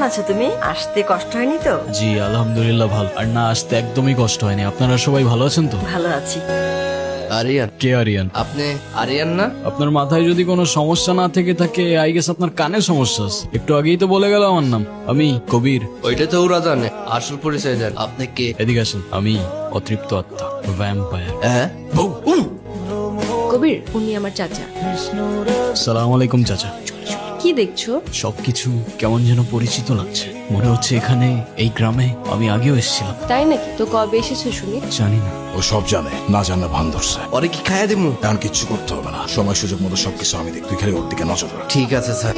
আছো তুমি? আসতে কষ্ট হয়নি তো? জি আলহামদুলিল্লাহ ভালো। আর না আসতে একদমই কষ্ট হয়নি। আপনারা সবাই ভালো আছেন তো? ভালো আছি। আরিয়ান, কে আরিয়ান? আপনি আরিয়ান না? আপনার মাথায় যদি কোনো সমস্যা না থেকে থাকে আই গেস আপনার কানে সমস্যা আছে। একটু আগেই তো বলে গেল আমার নাম। আমি কবির। ওইটা তো ওরা জানে, আসল পরিচয় দেন। আপনি কে? এদিকে আসেন। আমি অতৃপ্ত আত্মা, ভ্যাম্পায়ার। হ্যাঁ, কবির, উনি আমার চাচা। সালাম আলাইকুম চাচা। কি দেখছো? সবকিছু কেমন যেন পরিচিত লাগছে। মনে হচ্ছে এখানে এই গ্রামে আমি আগেও এসেছিলাম। তাই নাকি? তো কবে এসেছো শুনি? জানি না। ও সব জানে, না জানলে ভান ধরছে। ওরে কি খাইয়া দিমু? এখন কিচ্ছু করতে হবে না, সময় সুযোগ মতো সবকিছু আমি দেখ, তুই খালি ওর দিকে নজর রাখ। ঠিক আছে স্যার।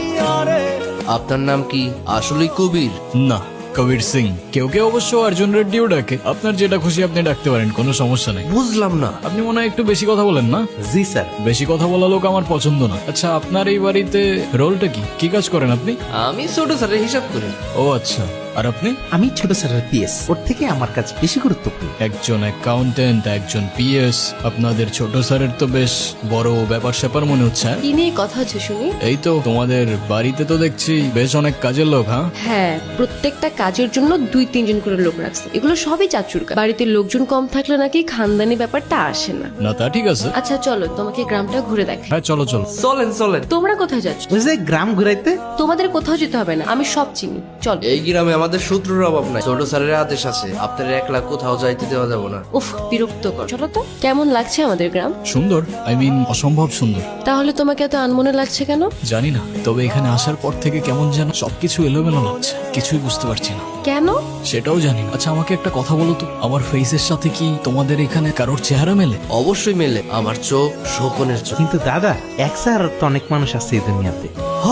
আপনার নাম কি? আসলেই কবির? না, কবির সিং। কেউ কেউ অবশ্য অর্জুন রেড্ডিও ডাকে। আপনার যেটা খুশি আপনি ডাকতে পারেন, কোনো সমস্যা নেই। বুঝলাম না। আপনি মনে হয় একটু বেশি কথা বলেন না? জি স্যার। বেশি কথা বলা লোক আমার পছন্দ না। আচ্ছা, আপনার এই বাড়িতে রোলটা কি? কি কাজ করেন আপনি? আমি ছোট স্যারের হিসাব করি। ও আচ্ছা। আর আপনি? আমি ছোট স্যারের পিএস, ওর থেকে আমার কাছে বেশি গুরুত্বপূর্ণ। একজন অ্যাকাউন্টেন্ট, একজন পিএস। আপনাদের ছোট স্যারের তো বেশ বড় ব্যাপার স্যাপার মনে হচ্ছে। হ্যাঁ? কি নিয়ে কথা হচ্ছে শুনি? এই তো তোমাদের বাড়িতে তো দেখছি বেশ অনেক কাজের লোক। হ্যাঁ, হ্যাঁ, প্রত্যেকটা কাজের জন্য 2-3 জন করে লোক রাখছে। এগুলো সবই চাচুর কাজ। বাড়িতে লোকজন কম থাকলে নাকি খানদানি ব্যাপারটা আসে না। না তা ঠিক আছে। আচ্ছা চলো, তোমাকে গ্রামটা ঘুরে দেখাই। হ্যাঁ চলো চলো। চলেন চলেন। তোমরা কোথায় যাচ্ছ? ওই যে গ্রাম ঘুরাইতে। তোমাদের কোথাও যেতে হবে না, আমি সব চিনি। চলো। এই গ্রামে আমাদের শত্রুর অভাব নাই। ছোট স্যারের আদেশ আছে, আপনার একলা কোথাও যাইতে দেওয়া যাবে না। উফ, বিরক্ত কর। চলো তো। কেমন লাগছে আমাদের গ্রাম? সুন্দর, আই মিন অসম্ভব সুন্দর। তাহলে তোমাকে এত আনমনে লাগছে কেন? জানি না, তবে এখানে আসার পর থেকে কেমন যেন সবকিছু এলোমেলো লাগছে। কিছুই বুঝতে পারছি না। কেন? সেটাও জানি না। আচ্ছা আমাকে একটা কথা বলো তো, আমার ফেসের সাথে কি তোমাদের এখানে কারোর চেহারা মেলে? অবশ্যই মেলে। আমার চোখ শোকনের চোখ। কিন্তু দাদা, এক স্যার তো অনেক মানুষ আছে এই দুনিয়াতে। হ,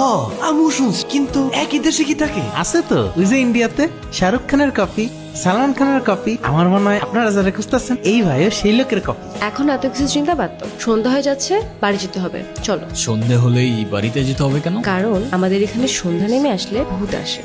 আমিও শুনছি, কিন্তু একই দেশে কি থাকে? আছে তো, ওই যে ইন্ডিয়াতে শাহরুখ খানের কপি, সালমান খানের কপি। আমার মনে হয় আপনারা যারা খুঁজতেছেন এই ভাইও সেই লোকের কপি। এখন এত কিছু চিন্তা বাদ দাও। সন্ধ্যা হয়ে যাচ্ছে, বাড়ি যেতে হবে। চলো। সন্ধে হলেই বাড়িতে যেতে হবে কেন? কারণ আমাদের এখানে সন্ধ্যা নেমে আসলে ভূত আসে।